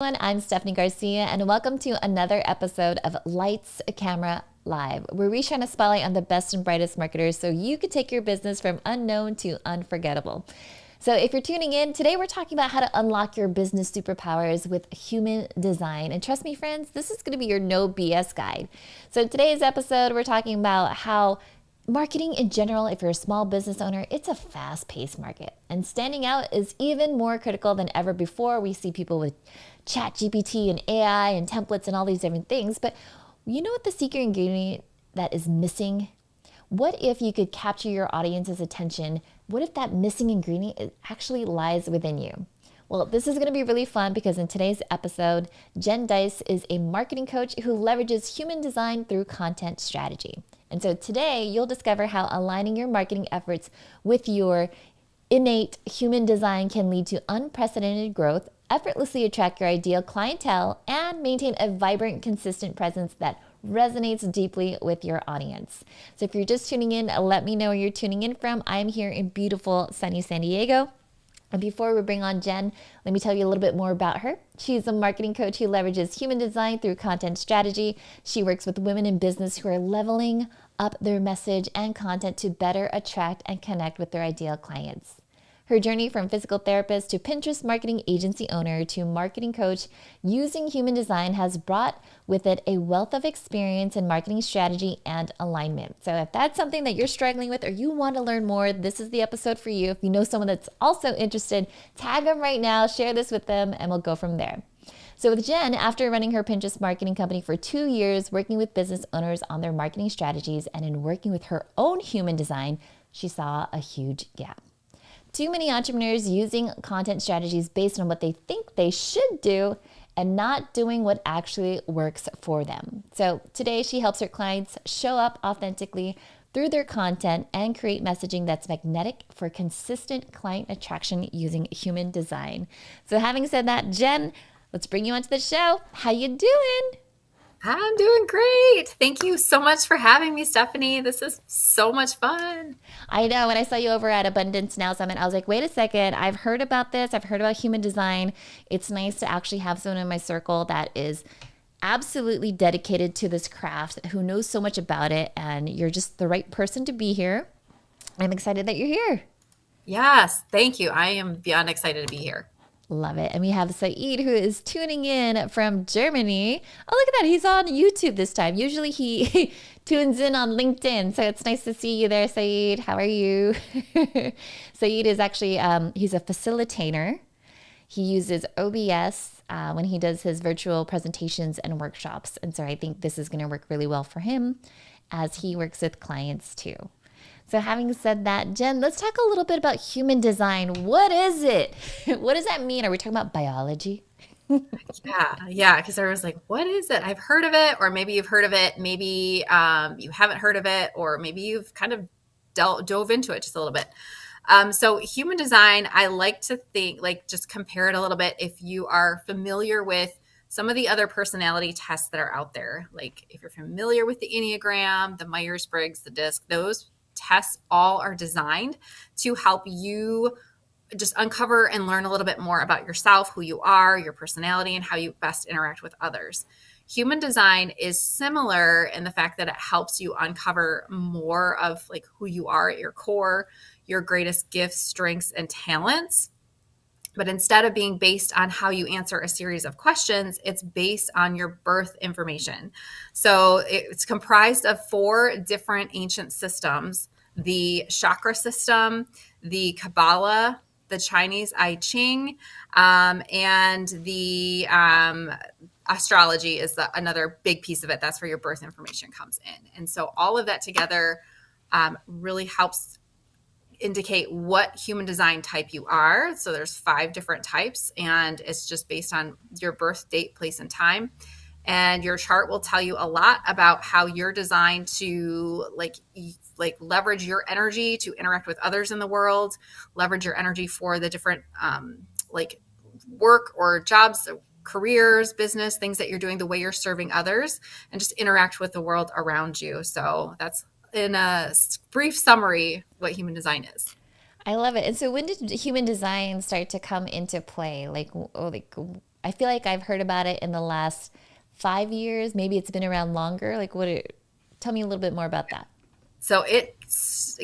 I'm Stephanie Garcia, and welcome to another episode of Lights, Camera, Live, where we shine a spotlight on the best and brightest marketers so you can take your business from unknown to unforgettable. So if you're tuning in, today we're talking about how to unlock your business superpowers with human design. And trust me, friends, this is going to be your no BS guide. So today's episode, we're talking about how marketing in general, if you're a small business owner, it's a fast-paced market. And standing out is even more critical than ever before. We see people with Chat GPT and AI and templates and all these different things. But you know what the secret ingredient that is missing? What if you could capture your audience's attention? What if that missing ingredient actually lies within you? Well, this is going to be really fun because in today's episode, Jen Dice is a marketing coach who leverages human design through content strategy. And so today you'll discover how aligning your marketing efforts with your innate human design can lead to unprecedented growth, effortlessly attract your ideal clientele, and maintain a vibrant, consistent presence that resonates deeply with your audience. So if you're just tuning in, let me know where you're tuning in from. I'm here in beautiful sunny San Diego. And before we bring on Jen, let me tell you a little bit more about her. She's a marketing coach who leverages human design through content strategy. She works with women in business who are leveling up their message and content to better attract and connect with their ideal clients. Her journey from physical therapist to Pinterest marketing agency owner to marketing coach using human design has brought with it a wealth of experience in marketing strategy and alignment. So if that's something that you're struggling with or you want to learn more, this is the episode for you. If you know someone that's also interested, tag them right now, share this with them, and we'll go from there. So with Jen, after running her Pinterest marketing company for 2 years, working with business owners on their marketing strategies, and in working with her own human design, she saw a huge gap. Too many entrepreneurs using content strategies based on what they think they should do and not doing what actually works for them. So today she helps her clients show up authentically through their content and create messaging that's magnetic for consistent client attraction using human design. So having said that, Jen, let's bring you onto the show. How you doing? I'm doing great. Thank you so much for having me, Stephanie. This is so much fun. I know when I saw you over at Abundance Now Summit, I was like, wait a second, I've heard about this. I've heard about human design. It's nice to actually have someone in my circle that is absolutely dedicated to this craft, who knows so much about it, and you're just the right person to be here. I'm excited that you're here. Yes, thank you. I am beyond excited to be here. Love it. And we have Saeed who is tuning in from Germany. Oh, look at that. He's on YouTube this time. Usually he tunes in on LinkedIn. So it's nice to see you there, Saeed. How are you? Saeed is actually, he's a facilitator. He uses OBS when he does his virtual presentations and workshops. And so I think this is going to work really well for him as he works with clients too. So having said that, Jen, let's talk a little bit about human design. What is it? What does that mean? Are we talking about biology? Yeah, because I was like, what is it? I've heard of it, or maybe you've heard of it. Maybe you haven't heard of it, or maybe you've kind of dove into it just a little bit. So human design, I like to think, like, just compare it a little bit. If you are familiar with some of the other personality tests that are out there, like if you're familiar with the Enneagram, the Myers-Briggs, the DISC, those tests all are designed to help you just uncover and learn a little bit more about yourself, who you are, your personality, and how you best interact with others. Human design is similar in the fact that it helps you uncover more of like who you are at your core, your greatest gifts, strengths, and talents. But instead of being based on how you answer a series of questions, it's based on your birth information. So it's comprised of 4 different ancient systems: the chakra system, the Kabbalah, the Chinese I Ching, and the astrology is another big piece of it. That's where your birth information comes in. And so all of that together really helps indicate what human design type you are. So there's 5 different types, and it's just based on your birth date, place, and time. And your chart will tell you a lot about how you're designed to like leverage your energy to interact with others in the world, leverage your energy for the different like work or jobs, careers, business, things that you're doing, the way you're serving others, and just interact with the world around you. So that's, in a brief summary, what human design is. I love it. And so when did human design start to come into play? I feel like I've heard about it in the last 5 years. Maybe it's been around longer. Like, tell me a little bit more about that. So it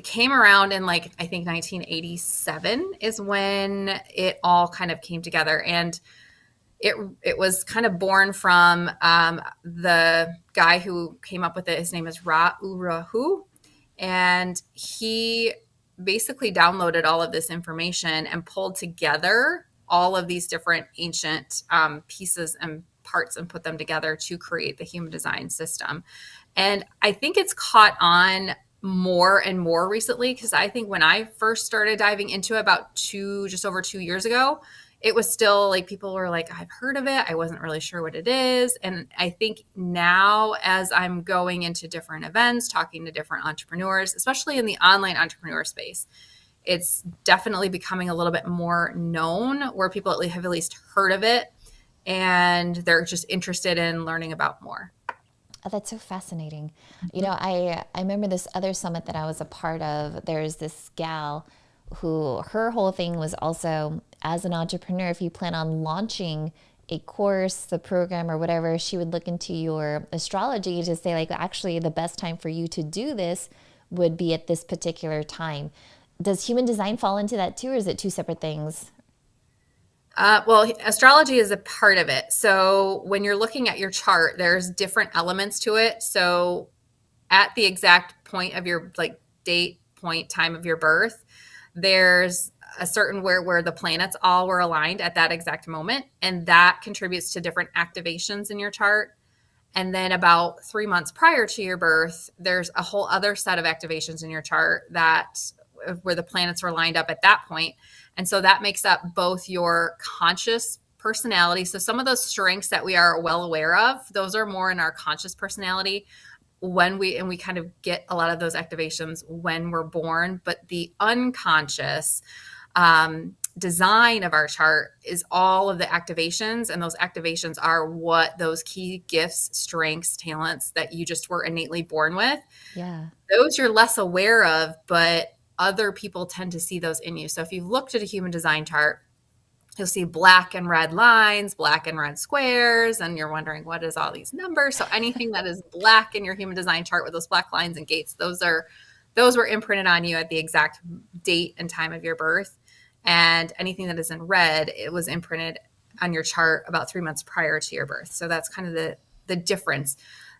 came around in like, I think 1987 is when it all kind of came together. And it was kind of born from the guy who came up with it. His name is Ra Urahu. And he basically downloaded all of this information and pulled together all of these different ancient pieces and parts and put them together to create the human design system. And I think it's caught on more and more recently, because I think when I first started diving into it about just over 2 years ago, it was still like people were like, I've heard of it. I wasn't really sure what it is. And I think now, as I'm going into different events, talking to different entrepreneurs, especially in the online entrepreneur space, it's definitely becoming a little bit more known, where people have at least heard of it and they're just interested in learning about more. Oh, that's so fascinating. You know, I remember this other summit that I was a part of. There's this gal who her whole thing was also, as an entrepreneur, if you plan on launching a course, the program, or whatever, she would look into your astrology to say, like, actually, the best time for you to do this would be at this particular time. Does human design fall into that too, or is it two separate things? Well, astrology is a part of it. So when you're looking at your chart, there's different elements to it. So at the exact point of your like date, point, time of your birth, there's a certain where the planets all were aligned at that exact moment, and that contributes to different activations in your chart. And then about 3 months prior to your birth, there's a whole other set of activations in your chart that where the planets were lined up at that point. And so that makes up both your conscious personality. So some of those strengths that we are well aware of, those are more in our conscious personality when we kind of get a lot of those activations when we're born. But the unconscious design of our chart is all of the activations, and those activations are what those key gifts, strengths, talents that you just were innately born with. Yeah. Those you're less aware of, but other people tend to see those in you. So if you've looked at a human design chart, you'll see black and red lines, black and red squares, and you're wondering, what is all these numbers? So anything that is black in your human design chart with those black lines and gates, those were imprinted on you at the exact date and time of your birth. And anything that is in red, it was imprinted on your chart about 3 months prior to your birth. So that's kind of the difference.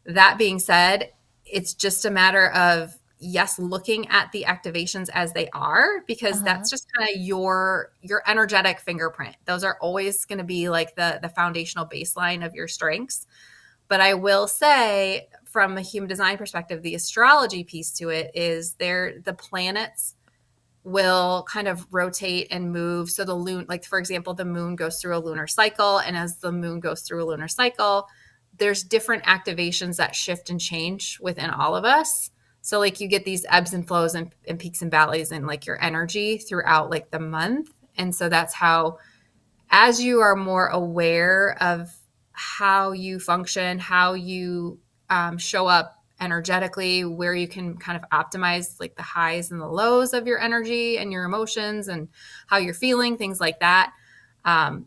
That being said, it's just a matter of, yes, looking at the activations as they are, because that's just kind of your energetic fingerprint. Those are always going to be like the foundational baseline of your strengths. But I will say, from a human design perspective, the astrology piece to it is the planets will kind of rotate and move. So like for example, the moon goes through a lunar cycle, and as the moon goes through a lunar cycle, there's different activations that shift and change within all of us. So like you get these ebbs and flows and peaks and valleys in like your energy throughout like the month. And so that's how, as you are more aware of how you function, how you show up energetically, where you can kind of optimize like the highs and the lows of your energy and your emotions and how you're feeling, things like that.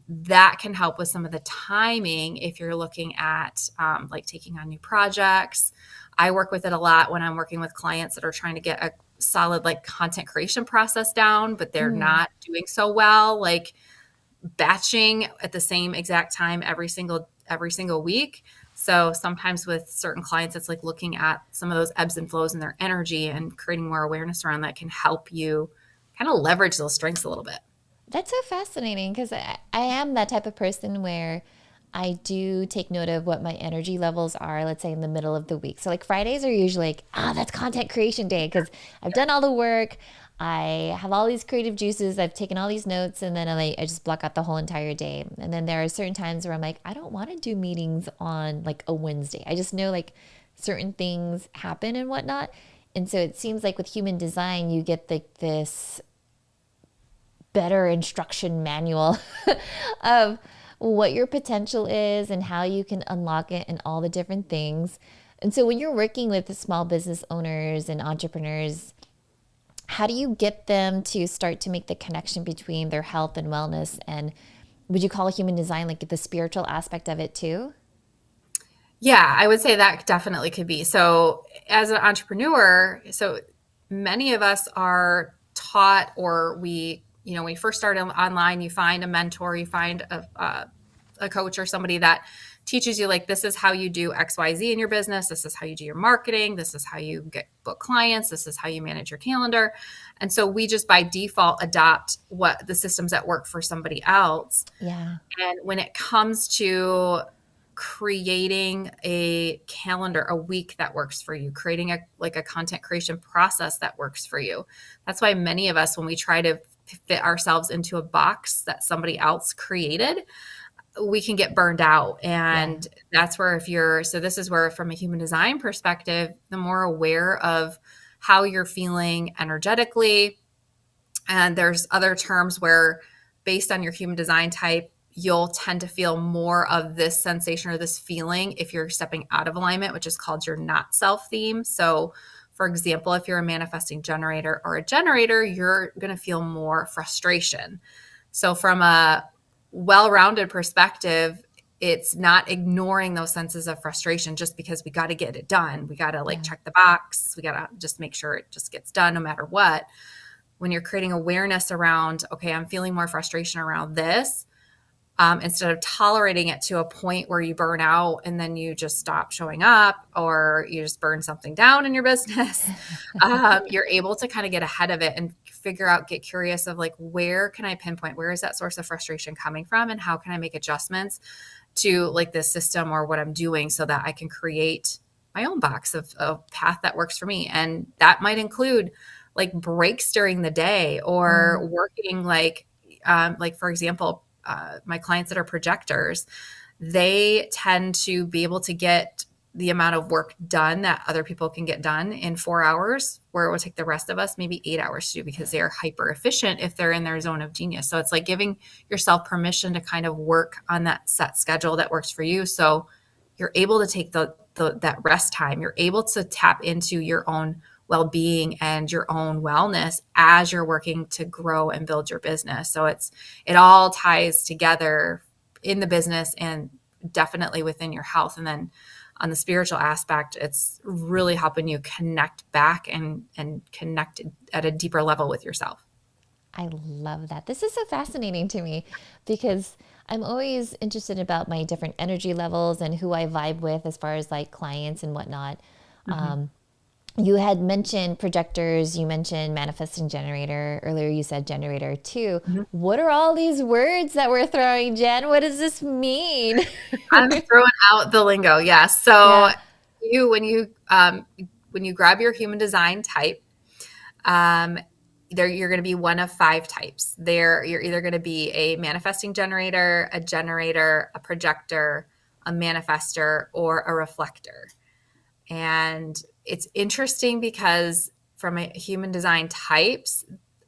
That can help with some of the timing if you're looking at like taking on new projects. I work with it a lot when I'm working with clients that are trying to get a solid like content creation process down, but they're not doing so well, like batching at the same exact time every single week. So sometimes with certain clients, it's like looking at some of those ebbs and flows in their energy and creating more awareness around that can help you kind of leverage those strengths a little bit. That's so fascinating, because I am that type of person where I do take note of what my energy levels are, let's say in the middle of the week. So like Fridays are usually like, that's content creation day, because I've done all the work. I have all these creative juices. I've taken all these notes, and then I just block out the whole entire day. And then there are certain times where I'm like, I don't want to do meetings on like a Wednesday. I just know like certain things happen and whatnot. And so it seems like with human design, you get like this better instruction manual of what your potential is and how you can unlock it and all the different things. And so when you're working with the small business owners and entrepreneurs, how do you get them to start to make the connection between their health and wellness and would you call human design like the spiritual aspect of it too? Yeah, I would say that definitely could be. So, as an entrepreneur, so many of us are taught, or when we first start online, you find a mentor, you find a coach or somebody that teaches you, like, this is how you do XYZ in your business. This is how you do your marketing. This is how you get book clients. This is how you manage your calendar. And so we just by default adopt what the systems that work for somebody else. Yeah. And when it comes to creating a calendar, a week that works for you, creating a content creation process that works for you. That's why many of us, when we try to fit ourselves into a box that somebody else created, we can get burned out. And that's where so this is where, from a human design perspective, the more aware of how you're feeling energetically. And there's other terms where, based on your human design type, you'll tend to feel more of this sensation or this feeling if you're stepping out of alignment, which is called your not self theme. So, for example, if you're a manifesting generator or a generator, you're going to feel more frustration. So, from a well-rounded perspective, it's not ignoring those senses of frustration just because we got to get it done. We got to check the box. We got to just make sure it just gets done no matter what. When you're creating awareness around, okay, I'm feeling more frustration around this, instead of tolerating it to a point where you burn out and then you just stop showing up, or you just burn something down in your business, you're able to kind of get ahead of it and get curious of, like, where can I pinpoint, where is that source of frustration coming from, and how can I make adjustments to, like, this system or what I'm doing so that I can create my own box of a path that works for me. And that might include like breaks during the day, or working for example, my clients that are projectors, they tend to be able to get the amount of work done that other people can get done in 4 hours, where it would take the rest of us maybe 8 hours to do, because they are hyper efficient if they're in their zone of genius. So it's like giving yourself permission to kind of work on that set schedule that works for you. So you're able to take that rest time. You're able to tap into your own well-being and your own wellness as you're working to grow and build your business. So it all ties together in the business and definitely within your health. And then on the spiritual aspect, it's really helping you connect back and connect at a deeper level with yourself. I love that. This is so fascinating to me because I'm always interested about my different energy levels and who I vibe with as far as like clients and whatnot. You had mentioned projectors, you mentioned manifesting generator. Earlier you said generator too. What are all these words that we're throwing, Jen? What does this mean? I'm throwing out the lingo. Yes. So when you grab your human design type, you're going to be one of 5 types. You're either going to be a manifesting generator, a projector, a manifester, or a reflector. And it's interesting because from a human design types,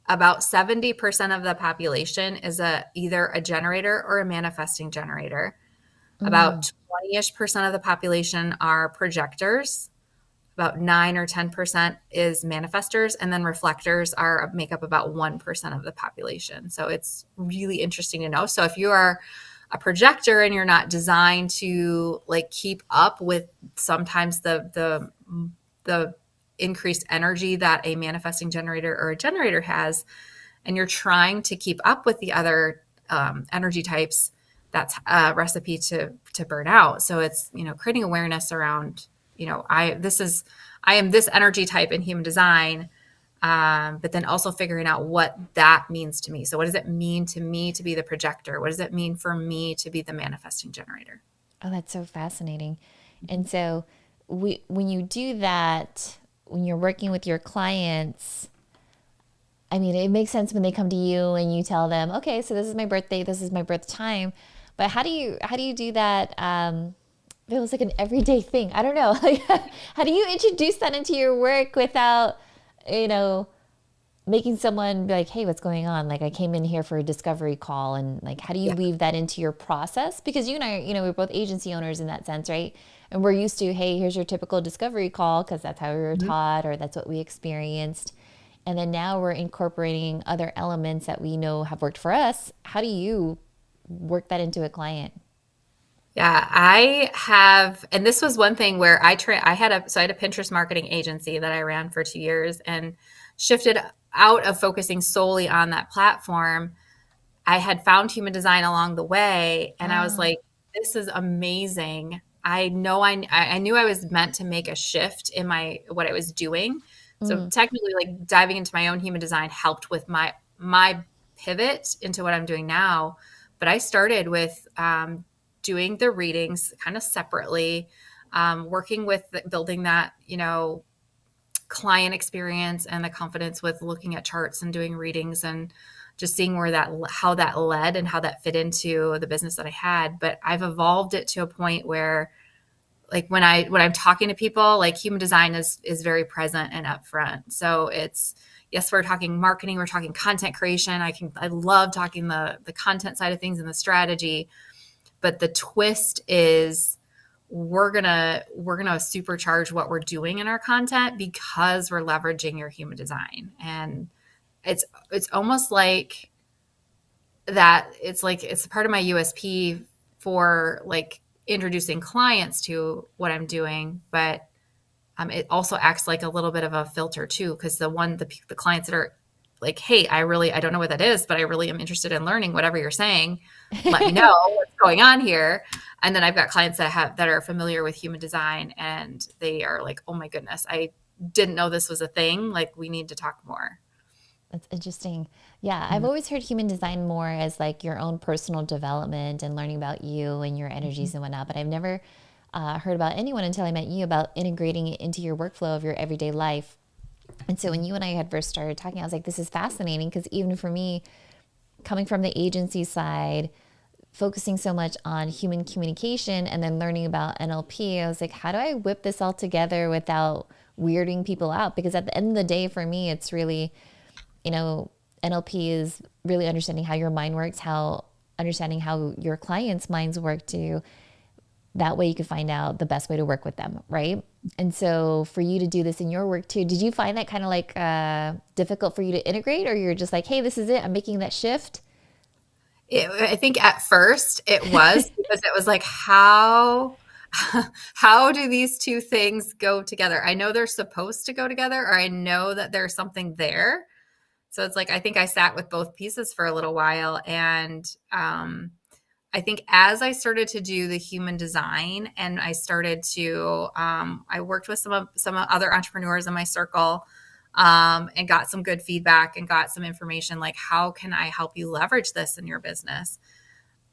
about 70% of the population is either a generator or a manifesting generator. About 20-ish% of the population are projectors. About 9 or 10% is manifestors, and then reflectors make up about 1% of the population. So it's really interesting to know. So if you are a projector and you're not designed to like keep up with sometimes the increased energy that a manifesting generator or a generator has, and you're trying to keep up with the other energy types, that's a recipe to burn out. So it's, creating awareness around, I am this energy type in human design, but then also figuring out what that means to me. So what does it mean to me to be the projector? What does it mean for me to be the manifesting generator? Oh, that's so fascinating. And so when you do that, when you're working with your clients, I mean, it makes sense when they come to you and you tell them, okay, so this is my birthday, this is my birth time. But how do you do that? It was like an everyday thing. I don't know. Like, how do you introduce that into your work without, making someone be like, hey, what's going on? Like, I came in here for a discovery call, and like, how do you weave that into your process? Because you and I, we're both agency owners in that sense, right? And we're used to, hey, here's your typical discovery call because that's how we were taught or that's what we experienced. And then now we're incorporating other elements that we know have worked for us. How do you work that into a client? Yeah, I have, and this was one thing where I had a Pinterest marketing agency that I ran for 2 years and shifted out of focusing solely on that platform. I had found human design along the way, and I was Ah, like, this is amazing. I know I knew I was meant to make a shift in my what I was doing. So mm, technically, like diving into my own human design helped with my pivot into what I'm doing now. But I started with doing the readings kind of separately, working with building that, client experience and the confidence with looking at charts and doing readings and just seeing where that how that led and how that fit into the business that I had. But I've evolved it to a point where, like, when I'm talking to people, like, human design is very present and upfront. So it's, yes, we're talking marketing, we're talking content creation. I love talking the content side of things and the strategy, but the twist is we're gonna supercharge what we're doing in our content because we're leveraging your human design. And it's almost like that. It's like it's part of my USP for, like, introducing clients to what I'm doing, but it also acts like a little bit of a filter too, because the clients that are like, hey, I don't know what that is, but I really am interested in learning whatever you're saying. Let me know what's going on here. And then I've got clients that are familiar with human design, and they are like, oh my goodness, I didn't know this was a thing. Like, we need to talk more. that's interesting. Yeah, I've Mhm. always heard human design more as like your own personal development and learning about you and your energies and whatnot. But I've never heard about anyone until I met you about integrating it into your workflow of your everyday life. And so when you and I had first started talking, I was like, this is fascinating because even for me, coming from the agency side, focusing so much on human communication and then learning about NLP, I was like, how do I whip this all together without weirding people out? Because at the end of the day, for me, it's really, you know, NLP is really understanding how your mind works, how understanding how your clients' minds work too. That way you can find out the best way to work with them, right? And so for you to do this in your work too, did you find that kind of like difficult for you to integrate, or you're just like, hey, this is it, I'm making that shift? I think at first it was because it was like, how do these two things go together? I know they're supposed to go together, or I know that there's something there. So it's like, I think I sat with both pieces for a little while. And I think as I started to do the human design, and I started to, I worked with some other entrepreneurs in my circle, and got some good feedback and got some information, like, how can I help you leverage this in your business?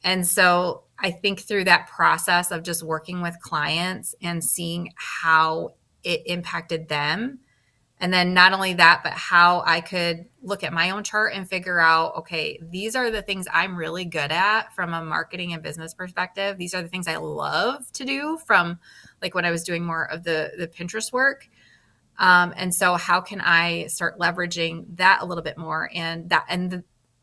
And so I think through that process of just working with clients and seeing how it impacted them, and then not only that, but how I could look at my own chart and figure out, okay, these are the things I'm really good at from a marketing and business perspective. These are the things I love to do from, like, when I was doing more of the Pinterest work. And so how can I start leveraging that a little bit more?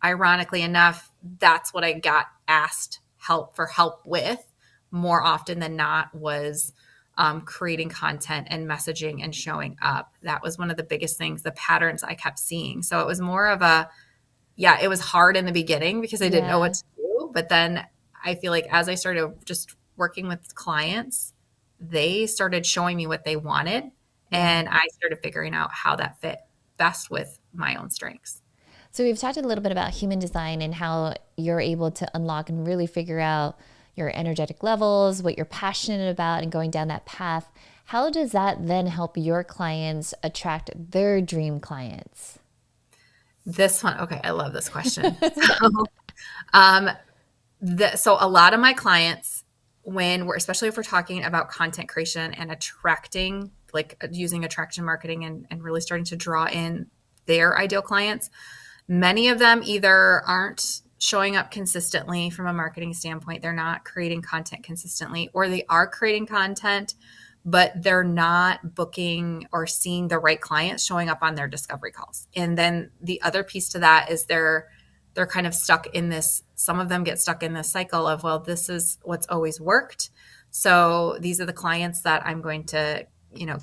Ironically enough, that's what I got asked help with more often than not, was creating content and messaging and showing up. That was one of the biggest things, the patterns I kept seeing. So it was more of a, yeah, it was hard in the beginning because I didn't know what Yeah, to do. But then I feel like as I started just working with clients, they started showing me what they wanted. yeah. And I started figuring out how that fit best with my own strengths. So we've talked a little bit about human design and how you're able to unlock and really figure out your energetic levels, what you're passionate about, and going down that path. How does that then help your clients attract their dream clients? This one, okay, I love this question. Um, so a lot of my clients, when we're, especially if we're talking about content creation and attracting, like, using attraction marketing and really starting to draw in their ideal clients, many of them either aren't showing up consistently from a marketing standpoint, they're not creating content consistently, or they are creating content, but they're not booking or seeing the right clients showing up on their discovery calls. And then the other piece to that is they're kind of stuck in this, some of them get stuck in this cycle of, well, this is what's always worked, so these are the clients that I'm going to,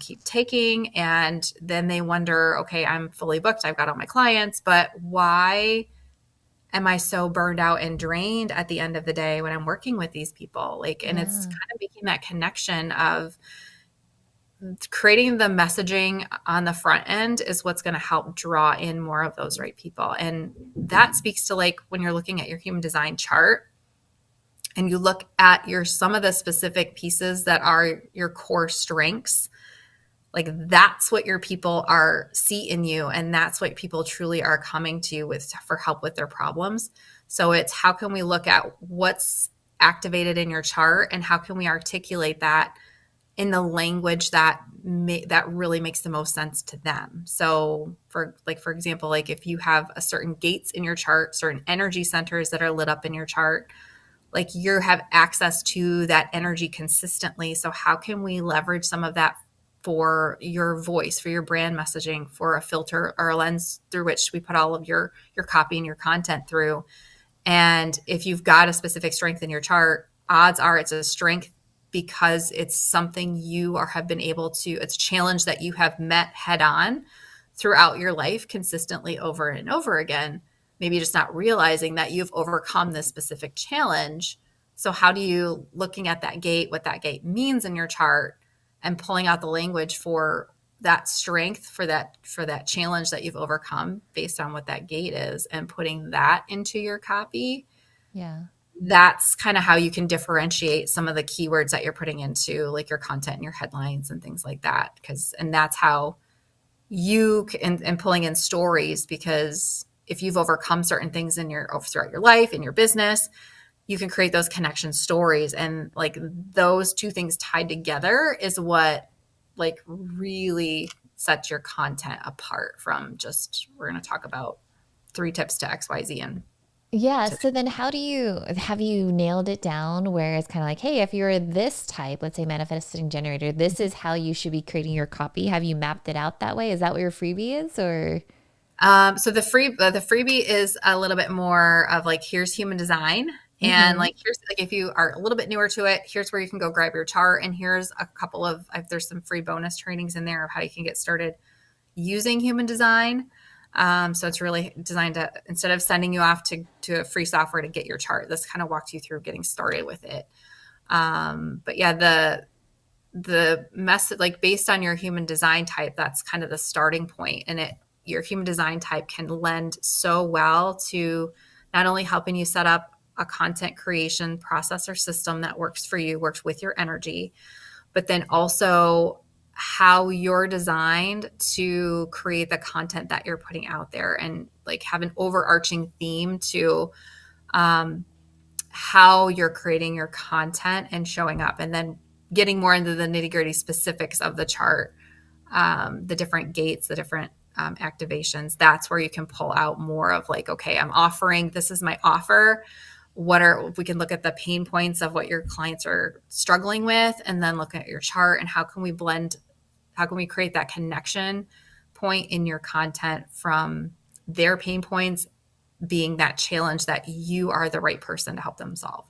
keep taking. And then they wonder, okay, I'm fully booked, I've got all my clients, but why am I so burned out and drained at the end of the day when I'm working with these people? Like, and it's Yeah. kind of making that connection of creating the messaging on the front end is what's going to help draw in more of those right people. And that speaks to like when you're looking at your human design chart and you look at your some of the specific pieces that are your core strengths, like that's what your people are see in you, and that's what people truly are coming to you with for help with their problems. So it's how can we look at what's activated in your chart and how can we articulate that in the language that that really makes the most sense to them. So for example, like if you have a certain gates in your chart, certain energy centers that are lit up in your chart, like you have access to that energy consistently. So how can we leverage some of that for your voice, for your brand messaging, for a filter or a lens through which we put all of your copy and your content through? And if you've got a specific strength in your chart, odds are it's a strength because it's something you are have been able to, it's a challenge that you have met head on throughout your life consistently over and over again. Maybe just not realizing that you've overcome this specific challenge. So how do you looking at that gate, what that gate means in your chart and pulling out the language for that strength for that challenge that you've overcome based on what that gate is and putting that into your copy, Yeah. that's kind of how you can differentiate some of the keywords that you're putting into like your content and your headlines and things like that. Because and that's how you can, and pulling in stories, because if you've overcome certain things in your throughout your life in your business, you can create those connection stories, and like those two things tied together is what like really sets your content apart from just we're going to talk about 3 tips to XYZ and Yeah. to So then how do you have you nailed it down where it's kind of like, hey, if you're this type, let's say manifesting generator, this is how you should be creating your copy. Have you mapped it out that way? Is that what your freebie is or so the freebie is a little bit more of like here's human design, and mm-hmm. like here's like if you are a little bit newer to it, here's where you can go grab your chart, and here's a couple of there's some free bonus trainings in there of how you can get started using human design. So it's really designed to, instead of sending you off to a free software to get your chart, this kind of walks you through getting started with it. But yeah, the message, like based on your human design type, that's kind of the starting point. And your human design type can lend so well to not only helping you set up a content creation process or system that works for you, works with your energy, but then also how you're designed to create the content that you're putting out there and like have an overarching theme to um, how you're creating your content and showing up, and then getting more into the nitty gritty specifics of the chart, the different gates, the different activations. That's where you can pull out more of like, okay, I'm offering, this is my offer. What are, we can look at the pain points of what your clients are struggling with, and then look at your chart and how can we blend, how can we create that connection point in your content from their pain points being that challenge that you are the right person to help them solve.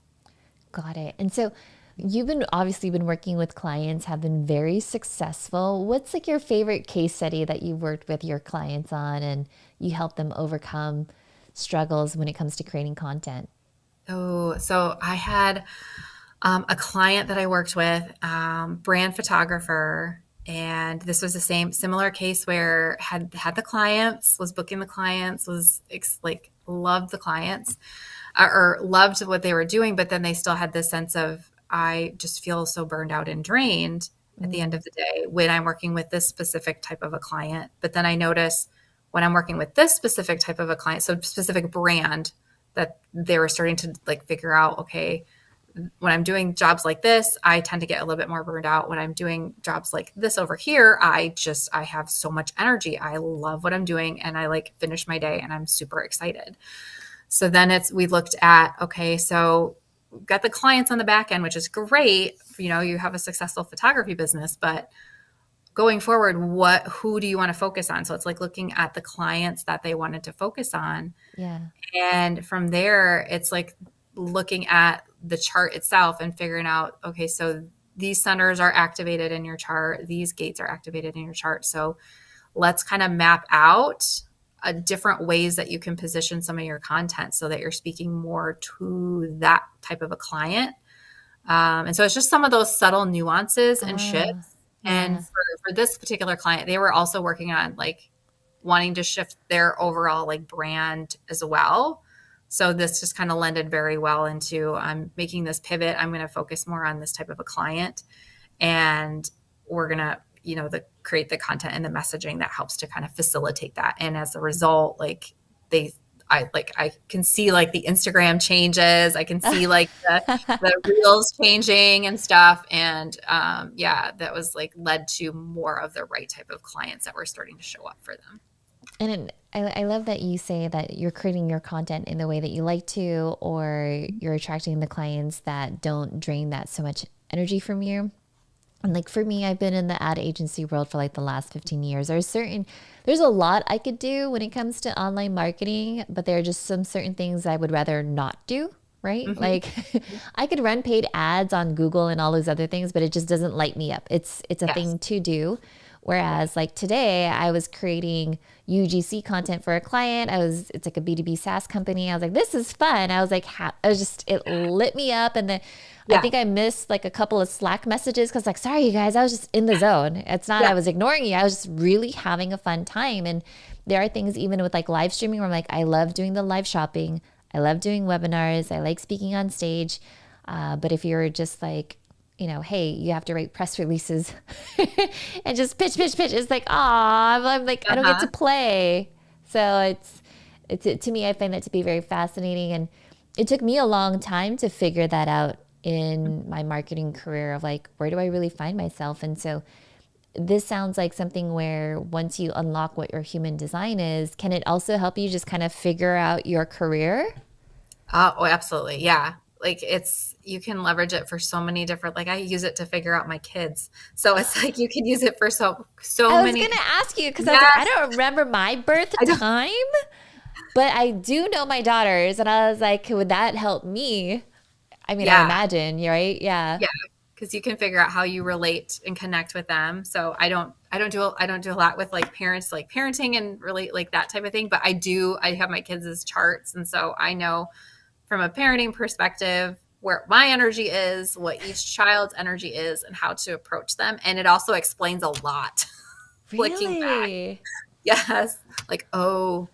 Got it. And so you've been obviously been working with clients, have been very successful. What's like your favorite case study that you've worked with your clients on and you help them overcome struggles when it comes to creating content? Oh, so I had a client that I worked with, brand photographer, and this was the same similar case where had the clients, was booking the clients, was like loved the clients, or loved what they were doing, but then they still had this sense of I just feel so burned out and drained at the end Mm, of the day when I'm working with this specific type of a client. But then I notice when I'm working with this specific type of a client, so specific brand, that they were starting to like figure out, okay, when I'm doing jobs like this, I tend to get a little bit more burned out. When I'm doing jobs like this over here, I have so much energy. I love what I'm doing and I like finish my day and I'm super excited. So then we looked at, okay, so we've got the clients on the back end, which is great. You know, you have a successful photography business, but going forward, who do you want to focus on? So it's like looking at the clients that they wanted to focus on. yeah. And from there, it's like looking at the chart itself and figuring out, okay, so these centers are activated in your chart, these gates are activated in your chart. So let's kind of map out different ways that you can position some of your content so that you're speaking more to that type of a client. And so it's just some of those subtle nuances and Oh, shifts. And yeah. for this particular client, they were also working on like wanting to shift their overall like brand as well. So this just kind of lended very well into I'm making this pivot. I'm going to focus more on this type of a client, and we're going to, create the content and the messaging that helps to kind of facilitate that. And as a result, like they, I can see like the Instagram changes. I can see like the reels changing and stuff. And yeah, that was like led to more of the right type of clients that were starting to show up for them. And I love that you say that you're creating your content in the way that you like to, or you're attracting the clients that don't drain that so much energy from you. And like for me, I've been in the ad agency world for like the last 15 years. There's a lot I could do when it comes to online marketing, but there are just some certain things I would rather not do, right? Mm-hmm. Like I could run paid ads on Google and all those other things, but it just doesn't light me up. It's a Yes. thing to do. Yeah. Whereas like today I was creating UGC content for a client. It's like a B2B SaaS company. I was like, this is fun. I was like, it lit me up. And then I Yeah. think I missed like a couple of Slack messages because like, sorry, you guys, I was just in the zone. It's not, Yeah. I was ignoring you. I was just really having a fun time. And there are things even with like live streaming where I'm like, I love doing the live shopping. I love doing webinars. I like speaking on stage. But if you're just like, hey, you have to write press releases and just pitch. It's like, I'm like, I don't get to Uh-huh. play. So to me, I find that to be very fascinating. And it took me a long time to figure that out in my marketing career of like, where do I really find myself? And so this sounds like something where once you unlock what your human design is, can it also help you just kind of figure out your career? Oh, absolutely. Yeah. Like you can leverage it for so many different, like I use it to figure out my kids. So it's like you can use it for so I was many. going to ask you because I was like, I Yes. don't remember my birth I don't, time, but I do know my daughters. And I was like, would that help me? I mean, I yeah. imagine, you're right? Yeah. Yeah. Because you can figure out how you relate and connect with them. So I don't do a lot with like parents, like parenting and relate like that type of thing. But I have my kids as charts. And so I know from a parenting perspective where my energy is, what each child's energy is, and how to approach them. And it also explains a lot looking back. Really? Yes. Like, oh,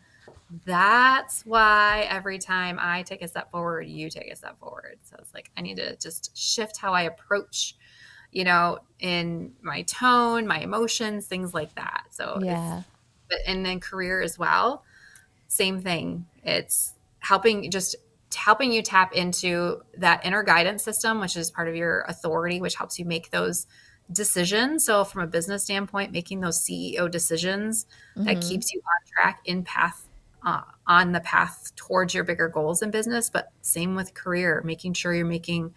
that's why every time I take a step forward, you take a step forward. So it's like I need to just shift how I approach, in my tone, my emotions, things like that. So Yeah. and then career as well, same thing. It's helping you tap into that inner guidance system, which is part of your authority, which helps you make those decisions. So from a business standpoint, making those CEO decisions that Mm-hmm. keeps you on track on the path towards your bigger goals in business. But same with career, making sure you're making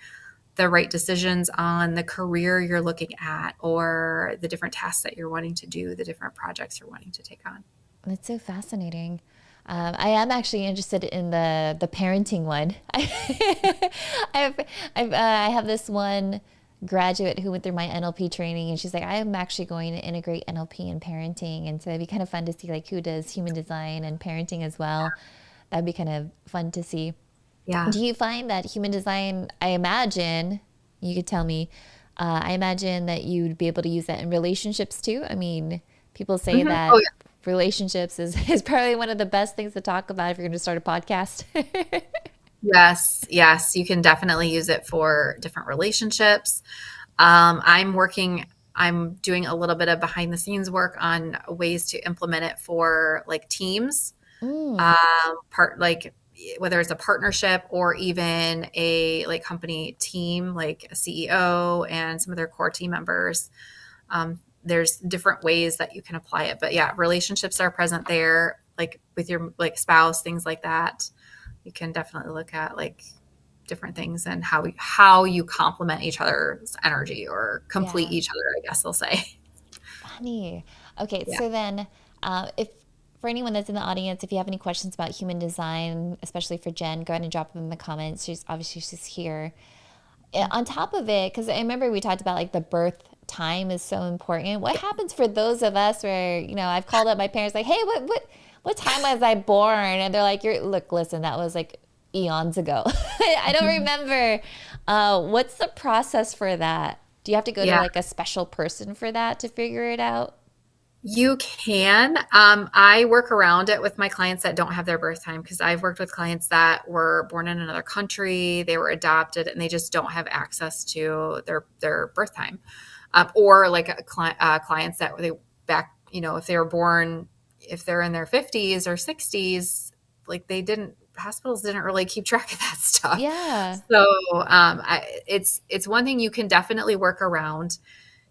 the right decisions on the career you're looking at or the different tasks that you're wanting to do, the different projects you're wanting to take on. That's so fascinating. I am actually interested in the parenting one. I have this one graduate who went through my NLP training, and she's like, I am actually going to integrate NLP and parenting, and so it'd be kind of fun to see like who does human design and parenting as well. That'd be kind of fun to see. Yeah. Do you find that human design? I imagine you could tell me. I imagine that you'd be able to use that in relationships too. I mean, people say Mhm. Oh, that relationships is probably one of the best things to talk about if you're going to start a podcast. yes, yes, you can definitely use it for different relationships. I'm doing a little bit of behind the scenes work on ways to implement it for like teams, Mm, part like whether it's a partnership or even a like company team, like a CEO and some of their core team members. There's different ways that you can apply it, but yeah, relationships are present there, like with your like spouse, things like that. You can definitely look at like different things and how you complement each other's energy or complete yeah. each other, I guess they'll say. Funny. Okay, Yeah. so then, if for anyone that's in the audience, if you have any questions about human design, especially for Jen, go ahead and drop them in the comments. She's here. On top of it, because I remember we talked about like the birth time is so important. What happens for those of us where I've called up my parents like, hey, what time was I born? And they're like, look, listen, that was like eons ago. I don't remember. What's the process for that? Do you have to go to Yeah. like a special person for that to figure it out? You can. I work around it with my clients that don't have their birth time because I've worked with clients that were born in another country, they were adopted, and they just don't have access to their birth time. Or like clients that they back, if they were born, if they're in their 50s or 60s, like hospitals didn't really keep track of that stuff. Yeah. So it's one thing you can definitely work around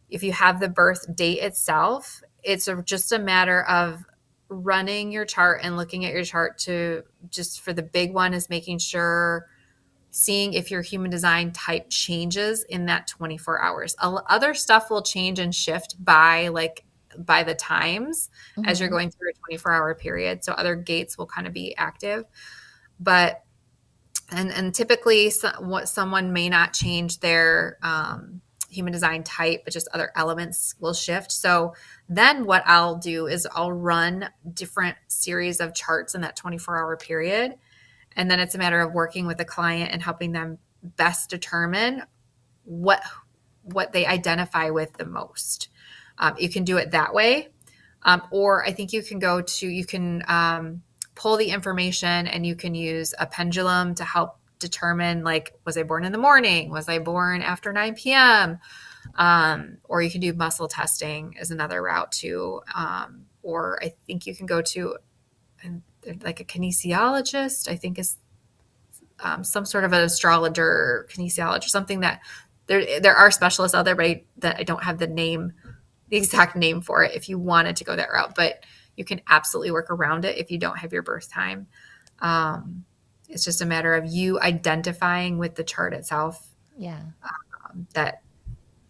if you have the birth date itself. It's just a matter of running your chart and looking at your chart to just for the big one is making sure seeing if your human design type changes in that 24 hours. Other stuff will change and shift by the times as you're Mm-hmm. going through a 24-hour period. So other gates will kind of be active, but and typically what someone may not change their human design type, but just other elements will shift. So then what I'll do is I'll run different series of charts in that 24-hour period. And then it's a matter of working with a client and helping them best determine what what they identify with the most. You can do it that way. Or I think you can pull the information and you can use a pendulum to help determine, like, was I born in the morning? Was I born after 9 p.m.? Or you can do muscle testing as another route too. Or I think you can go to like a kinesiologist, I think is some sort of an astrologer, kinesiologist, something that there are specialists out there, but that I don't have the exact name for it if you wanted to go that route. But you can absolutely work around it if you don't have your birth time. It's just a matter of you identifying with the chart itself Yeah. that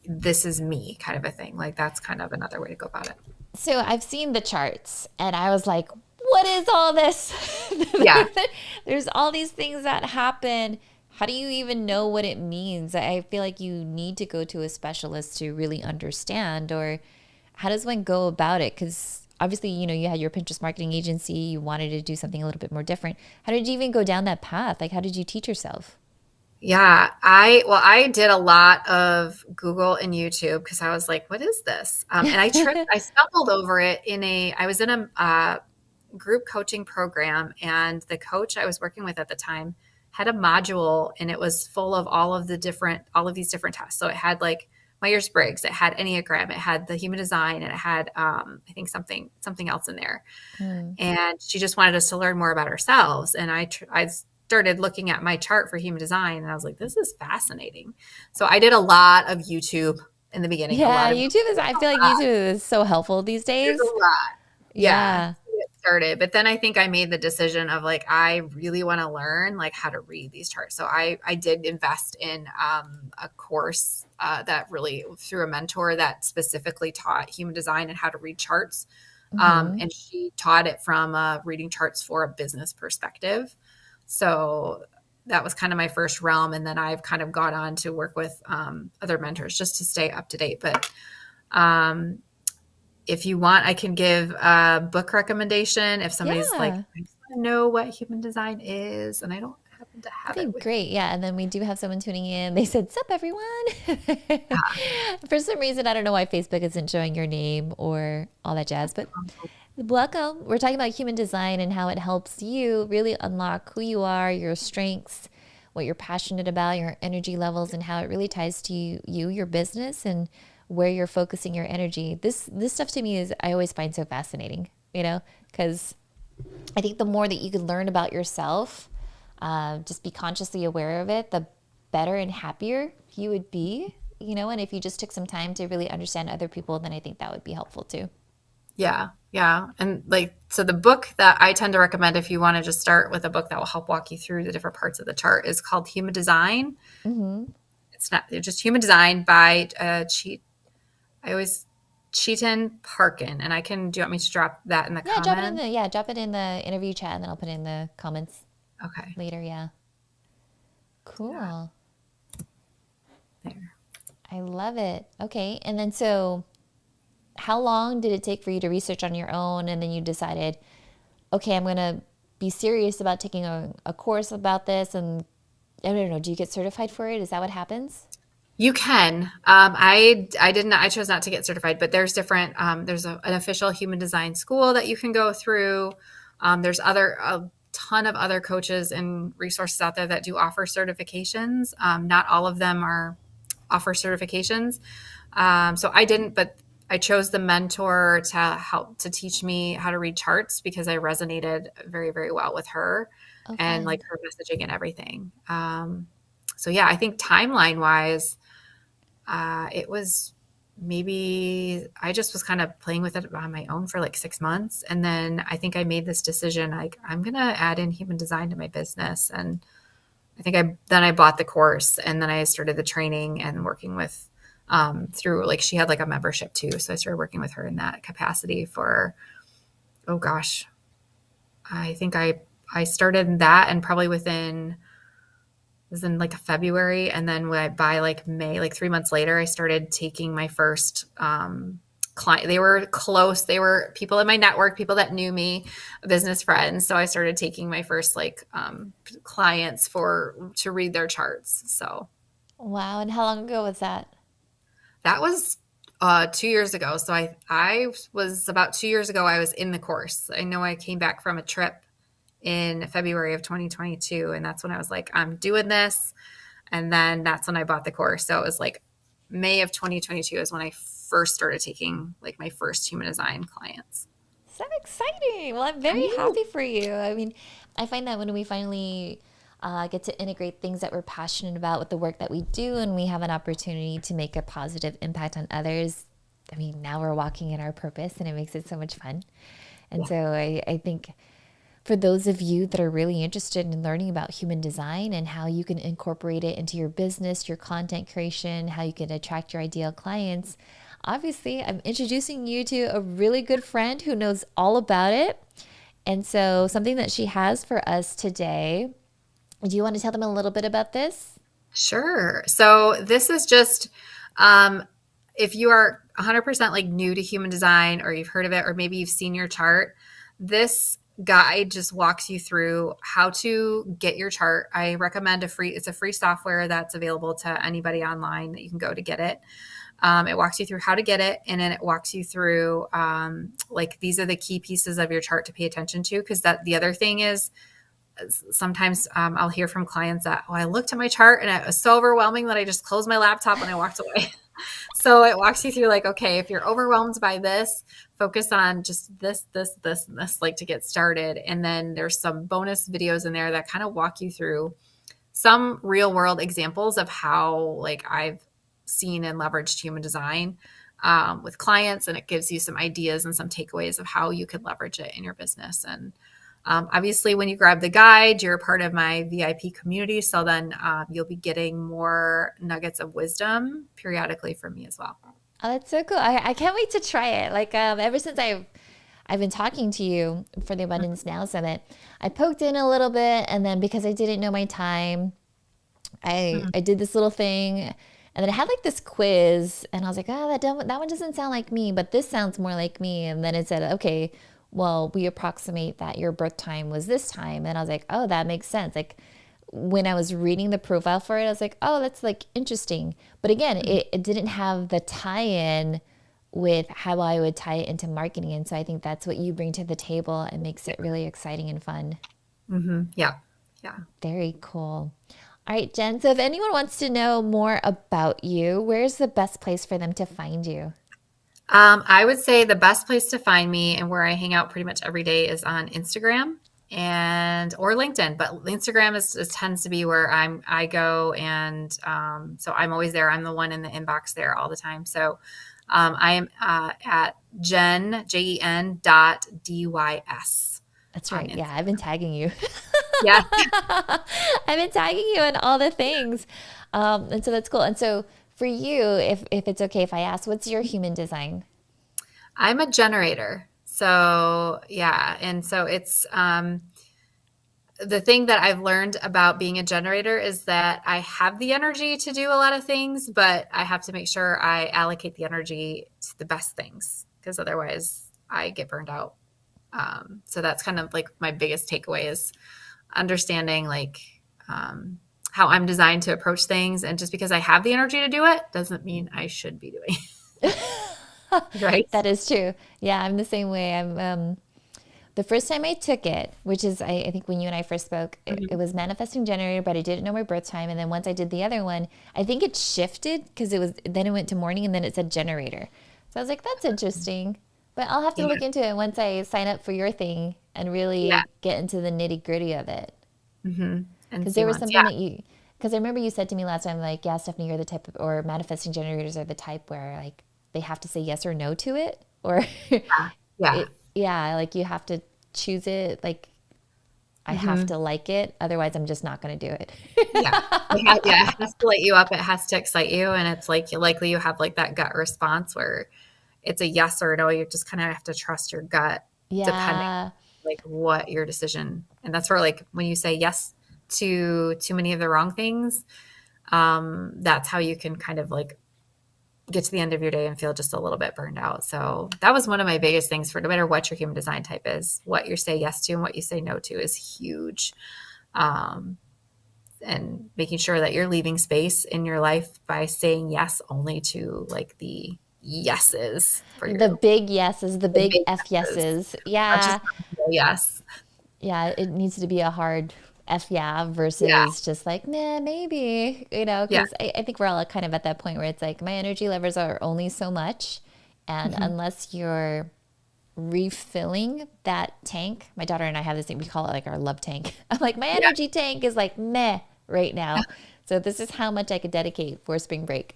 this is me, kind of a thing. Like that's kind of another way to go about it. So I've seen the charts and I was like, what is all this? Yeah. There's all these things that happen. How do you even know what it means? I feel like you need to go to a specialist to really understand, or how does one go about it? Because obviously, you had your Pinterest marketing agency, you wanted to do something a little bit more different. How did you even go down that path? Like, how did you teach yourself? Yeah, I did a lot of Google and YouTube because I was like, "What is this?" And I stumbled over it I was in a group coaching program, and the coach I was working with at the time had a module, and it was full of all of these different tests. So it had like Myers Briggs, it had Enneagram, it had the Human Design, and it had I think something else in there. Mm. And she just wanted us to learn more about ourselves. And I started looking at my chart for human design, and I was like, this is fascinating. So I did a lot of YouTube in the beginning, a Yeah, lot of YouTube is, I feel like YouTube is so helpful these there's a days. lot. Yeah, Yeah. to get started. But then I think I made the decision of like, I really want to learn like how to read these charts. So I did invest in a course that really through a mentor that specifically taught human design and how to read charts. Hmm. And she taught it from reading charts for a business perspective. So that was kind of my first realm. And then I've kind of gone on to work with other mentors just to stay up to date. But um, if you want, I can give a book recommendation if somebody's like, Yeah. I just want to know what human design is, and I don't happen to have Okay, it with me. great. Yeah. And then we do have someone tuning in. They said, sup, everyone. For some reason, I don't know why Facebook isn't showing your name or all that jazz, but welcome. We're talking about human design and how it helps you really unlock who you are, your strengths, what you're passionate about, your energy levels, and how it really ties to your business, and where you're focusing your energy. This stuff to me is I always find so fascinating, because I think the more that you can learn about yourself, just be consciously aware of it, the better and happier you would be, and if you just took some time to really understand other people, then I think that would be helpful too. Yeah, yeah. And like, so the book that I tend to recommend if you want to just start with a book that will help walk you through the different parts of the chart is called Human Design. Hmm. It's just Human Design by I always Chetan Parkin. And do you want me to drop that in the Yeah, comment? drop it in the interview chat, and then I'll put it in the comments Okay. later. Yeah. Yeah, Cool. there. I love it. Okay. And then so how long did it take for you to research on your own, and then you decided, okay, I'm going to be serious about taking a course about this? And I don't know, do you get certified for it? Is that what happens? You can. I didn't. I chose not to get certified, but there's different. There's an official human design school that you can go through. There's a ton of other coaches and resources out there that do offer certifications. Not all of them are offer certifications. So I didn't, but I chose the mentor to help to teach me how to read charts because I resonated very, very well with her Oh, and fun. like her messaging and everything. So yeah, I think timeline wise, it was maybe I just was kind of playing with it on my own for like 6 months. And then I think I made this decision like, I'm going to add in human design to my business. And then I bought the course and then I started the training and working with, through like, she had like a membership too. So I started working with her in that capacity for, oh gosh, I think I started that and probably within was in like February. And then by like May, like 3 months later, I started taking my first client. They were close. They were people in my network, people that knew me, business friends. So I started taking my first like clients to read their charts. So Wow. And how long ago was that? that was 2 years ago. So I was about 2 years ago, I was in the course. I know I came back from a trip in February of 2022. And that's when I was like, I'm doing this. And then that's when I bought the course. So it was like May of 2022 is when I first started taking like my first human design clients. So exciting. Well, I'm I very know. happy for you. I mean, I find that when we finally get to integrate things that we're passionate about with the work that we do and we have an opportunity to make a positive impact on others, I mean, now we're walking in our purpose and it makes it so much fun. And Yeah. so I think for those of you that are really interested in learning about human design and how you can incorporate it into your business, your content creation, how you can attract your ideal clients, obviously, I'm introducing you to a really good friend who knows all about it. And so, something that she has for us today, do you want to tell them a little bit about this? Sure. So this is just um, if you are 100% like new to human design or you've heard of it or maybe you've seen your chart, this guide just walks you through how to get your chart. I recommend it's a free software that's available to anybody online that you can go to get it. It walks you through how to get it, and then it walks you through like these are the key pieces of your chart to pay attention to. Because that the other thing is sometimes I'll hear from clients that, oh, I looked at my chart and it was so overwhelming that I just closed my laptop and I walked away. So it walks you through like, okay, if you're overwhelmed by this, focus on just this, and this, like to get started. And then there's some bonus videos in there that kind of walk you through some real world examples of how like I've seen and leveraged human design with clients, and it gives you some ideas and some takeaways of how you could leverage it in your business. And obviously, when you grab the guide, you're a part of my VIP community. So then you'll be getting more nuggets of wisdom periodically from me as well. Oh, that's so cool. I can't wait to try it. Like, ever since I've been talking to you for the Abundance Now Summit, I poked in a little bit, and then because I didn't know my time, Mhm. I did this little thing, and then I had like this quiz, and I was like, oh, that one doesn't sound like me, but this sounds more like me. And then it said, okay, well, we approximate that your birth time was this time, and I was like, oh, that makes sense. Like when I was reading the profile for it, I was like, oh, that's like interesting. But again, it didn't have the tie-in with how I would tie it into marketing, and so I think that's what you bring to the table and makes it really exciting and fun. Yeah. Yeah. Very cool. All right, Jen. So if anyone wants to know more about you, where's the best place for them to find you? I would say the best place to find me and where I hang out pretty much every day is on Instagram and or LinkedIn. But Instagram tends to be where I go, and so I'm always there. I'm the one in the inbox there all the time. So I am at Jen dot DYS That's on right. Yeah, I've Instagram. been tagging you. Yeah, I've been tagging you in all the things. And so that's cool. And so for you, if it's okay if I ask, what's your human design? I'm a generator. So yeah, and so it's the thing that I've learned about being a generator is that I have the energy to do a lot of things, but I have to make sure I allocate the energy to the best things because otherwise I get burned out. So that's kind of like my biggest takeaway is understanding like how I'm designed to approach things. And just because I have the energy to do it doesn't mean I should be doing it. Right. That is true. Yeah, I'm the same way. The first time I took it, which is I think when you and I first spoke, it Mhm. was manifesting generator, but I didn't know my birth time. And then once I did the other one, I think it shifted because then it went to morning and then it said generator. So I was like, that's interesting. But I'll have to Yeah. look into it once I sign up for your thing and Yeah. really get into the nitty gritty of it. And Because see there was once. Yeah. something because I remember you said to me last time, like, yeah, Stephanie, you're the type of, or manifesting generators are the type where like they have to say yes or no to it. Or Yeah. yeah, like you have to choose it. Like I have Hmm. to like it. Otherwise, I'm just not going to do it. Yeah. Yeah. It has to light you up. It has to excite you. And it's like likely you have like that gut response where it's a yes or a no. You just kind of have to trust your gut depending Yeah. like what your decision. And that's where like when you say yes to too many of the wrong things, that's how you can kind of like get to the end of your day and feel just a little bit burned out. So that was one of my biggest things for no matter what your human design type is, what you say yes to and what you say no to is huge. Um, and making sure that you're leaving space in your life by saying yes only to like the yeses for The your big yeses, the the big big F yeses, yeses. not just Yeah. a yes. Yeah. It needs to be a hard F yeah Yeah, versus just like, nah, maybe, yeah, because I think we're all kind of at that point where it's like my energy levels are only so much. And hmm unless you're refilling that tank. My daughter and I have this thing, we call it like our love tank. I'm like, my yeah. energy tank is like meh right now. So this is how much I could dedicate for spring break.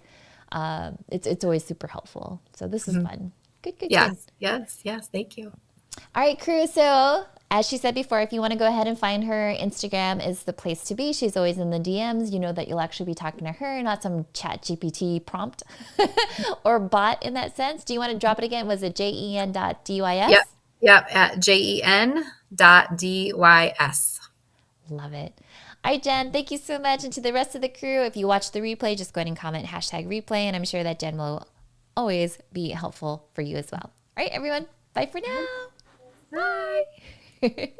It's always super helpful. So this is Mhm. fun. Good, good, good. Yes, yes, yes. Thank you. All right, crew. So as she said before, if you want to go ahead and find her, Instagram is the place to be. She's always in the DMs. You know that you'll actually be talking to her, not some chat GPT prompt or bot in that sense. Do you want to drop it again? Was it Yep, JEN.DYS? yep. At JEN.DYS. Love it. All right, Jen, thank you so much. And to the rest of the crew, if you watch the replay, just go ahead and comment hashtag replay. And I'm sure that Jen will always be helpful for you as well. All right, everyone. Bye for now. Bye. Bye.